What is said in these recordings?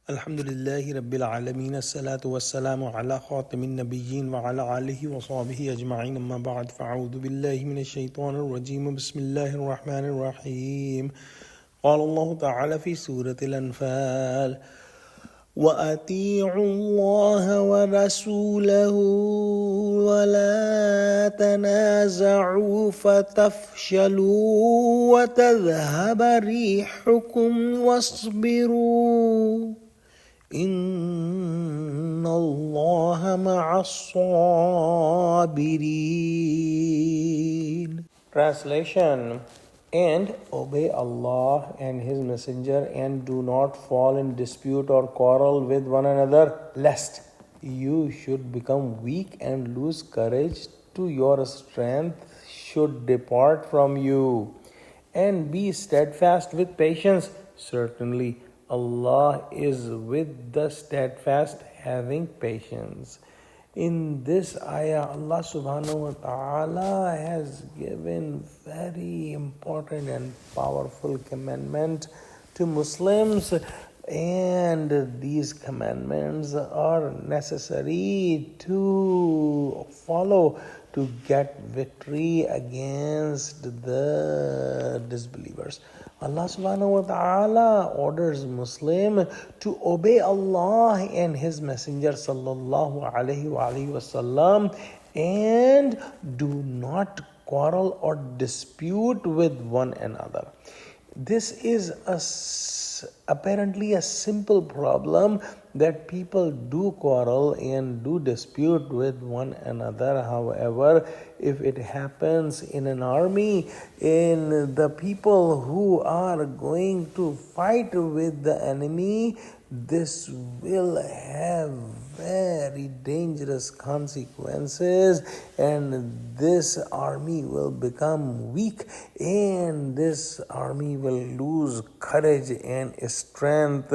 Alhamdulillahi Rabbil Alameen, as-salatu was-salamu ala khatamin nabiyyin wa ala alihi wa sahbihi ajma'in, amma ba'd, fa'udhu billahi minash shaitanir rajim, bismillahir rahmanir rahim. Qala Allah ta'ala fi Surah Al-Anfal, وَأَطِيعُوا اللَّهَ وَرَسُولَهُ وَلَا تَنَازَعُوا فَتَفْشَلُوا وَتَذْهَبَ رِيحُكُمْ وَاصْبِرُوا إِنَّ اللَّهَ مَعَ الصَّابِرِينَ. Translation: And obey Allah and His Messenger, and do not fall in dispute or quarrel with one another, lest you should become weak and lose courage to your strength should depart from you. And be steadfast with patience. Certainly, Allah is with the steadfast, having patience. In this ayah, Allah subhanahu wa ta'ala has given very important and powerful commandment to Muslims, and these commandments are necessary to follow to get victory against the disbelievers. Allah subhanahu wa ta'ala orders Muslim to obey Allah and His Messenger sallallahu alayhi wa sallam, and do not quarrel or dispute with one another. This is apparently a simple problem, that people do quarrel and do dispute with one another. However, if it happens in an army, in the people who are going to fight with the enemy, this will have very dangerous consequences, and this army will become weak, and this army will lose courage and strength,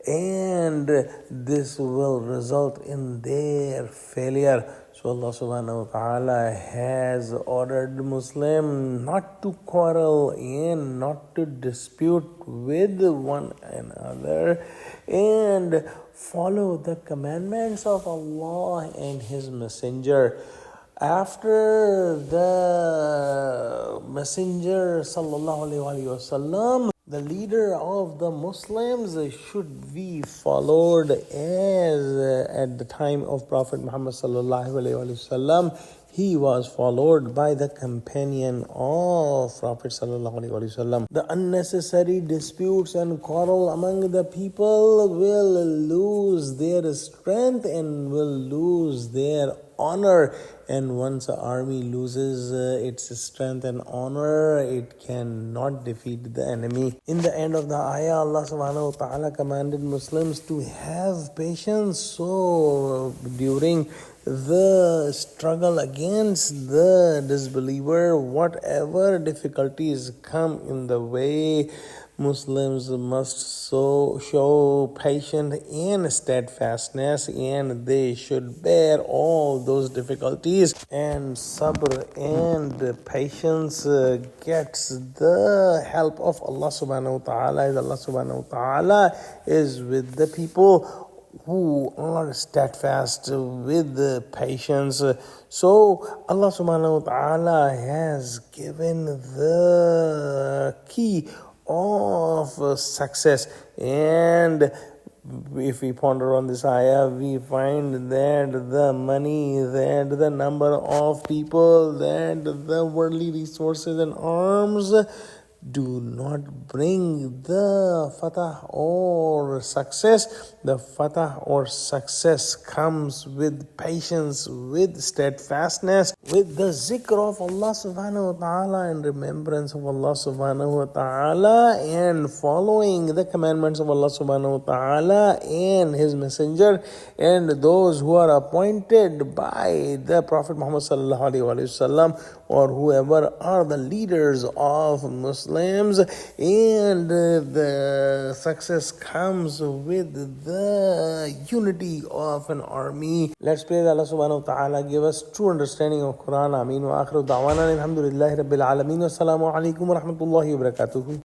and this will result in their failure. So Allah subhanahu wa ta'ala has ordered Muslim not to quarrel and not to dispute with one another, and follow the commandments of Allah and His Messenger. After the Messenger sallallahu alaihi wasallam, the leader of the Muslims should be followed as at the time of Prophet Muhammad sallallahu alaihi wasallam he was followed by the companion of Prophet sallallahu alaihi wasallam. The unnecessary disputes and quarrel among the people will lose their strength and will lose their honor. And once an army loses its strength and honor, it cannot defeat the enemy. In the end of the ayah, Allah subhanahu wa ta'ala commanded Muslims to have patience. So during the struggle against the disbeliever, whatever difficulties come in the way, Muslims must show patience and steadfastness, and they should bear all those difficulties. And sabr and patience gets the help of Allah subhanahu wa ta'ala, as Allah subhanahu wa ta'ala is with the people who are steadfast with patience. So Allah subhanahu wa ta'ala has given the key of success, and if we ponder on this ayah, we find that the money, that the number of people, that the worldly resources and arms do not bring the fatah or success. The fatah or success comes with patience, with steadfastness, with the zikr of Allah subhanahu wa ta'ala and remembrance of Allah subhanahu wa ta'ala, and following the commandments of Allah subhanahu wa ta'ala and His Messenger, and those who are appointed by the Prophet Muhammad sallallahu alaihi wasallam, or whoever are the leaders of Muslims, and the success comes with the unity of an army. Let's pray that Allah subhanahu wa ta'ala give us true understanding of Quran. Ameen. Wa akhiru da'wana alhamdulillahi rabbil alameen. Wassalamu alaikum wa rahmatullahi wa barakatuhu.